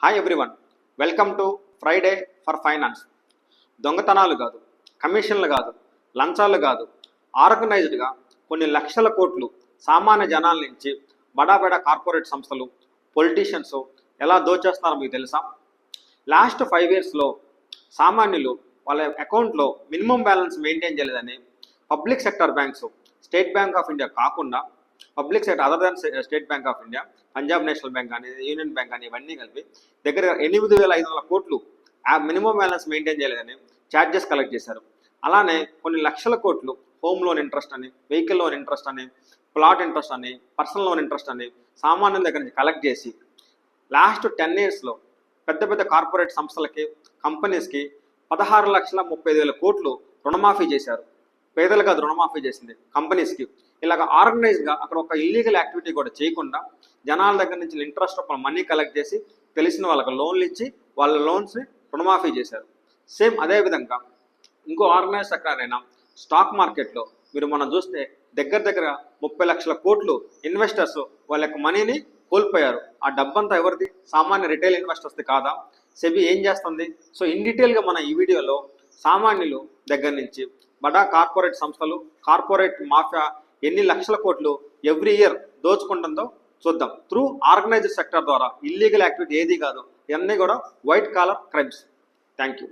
Hi everyone, welcome to Friday for finance. దొంగతనాలు కాదు, కమిషన్లు కాదు, లంచాలు కాదు, ఆర్గనైజ్డ్గా కొన్ని లక్షల కోట్లు సామాన్య జనాల నుంచి బడా కార్పొరేట్ సంస్థలు, పొలిటీషియన్స్ ఎలా దోచేస్తున్నారో మీకు తెలుసా? లాస్ట్ 5 yearsలో సామాన్యులు వాళ్ళ అకౌంట్లో మినిమం బ్యాలెన్స్ మెయింటైన్ చేయలేదని public sector banks, state bank of India కాకుండా public sector other than state bank of India, Punjab national bank కానీ, యూనియన్ బ్యాంక్ కానీ ఇవన్నీ కలిపి దగ్గర 8,500 కోట్లు ఆ మినిమం బ్యాలెన్స్ మెయింటైన్ చేయలేదని ఛార్జెస్ కలెక్ట్ చేశారు. అలానే కొన్ని లక్షల కోట్లు హోమ్ లోన్ ఇంట్రెస్ట్ అని, వెహికల్ లోన్ ఇంట్రెస్ట్ అని, ప్లాట్ ఇంట్రెస్ట్ అని, పర్సనల్ లోన్ ఇంట్రెస్ట్ అని సామాన్యుల దగ్గర నుంచి కలెక్ట్ చేసి లాస్ట్ 10 yearsలో పెద్ద కార్పొరేట్ సంస్థలకి, కంపెనీస్కి 16,30,000 కోట్లు రుణమాఫీ చేశారు. పేదలకు అది రుణమాఫీ చేసింది, కంపెనీస్కి. ఇలాగ ఆర్గనైజ్గా అక్కడ ఒక ఇల్లీగల్ యాక్టివిటీ కూడా చేయకుండా జనాల దగ్గర నుంచి ఇంట్రెస్ట్ ఒక మనీ కలెక్ట్ చేసి తెలిసిన వాళ్ళకి లోన్లు ఇచ్చి వాళ్ళ లోన్స్ని రుణమాఫీ చేశారు. సేమ్ అదేవిధంగా ఇంకో ఆర్గనైజ్ సెక్టార్ స్టాక్ మార్కెట్లో మీరు మనం చూస్తే దగ్గర 30 లక్షల కోట్లు ఇన్వెస్టర్స్ వాళ్ళ యొక్క మనీని కోల్పోయారు. ఆ డబ్బంతా ఎవరిది? సామాన్య రిటైల్ ఇన్వెస్టర్స్ది కాదా? సెబీ ఏం చేస్తుంది? సో ఇన్ డీటెయిల్గా మన ఈ వీడియోలో సామాన్యులు దగ్గర నుంచి బడా కార్పొరేట్ సంస్థలు, కార్పొరేట్ మాఫియా ఎన్ని లక్షల కోట్లు ఎవ్రీ ఇయర్ దోచుకుంటుందో చూద్దాం. త్రూ ఆర్గనైజ్డ్ సెక్టర్ ద్వారా ఇల్లీగల్ యాక్టివిటీ ఏది కాదు, ఇవన్నీ కూడా white collar crimes. Thank you.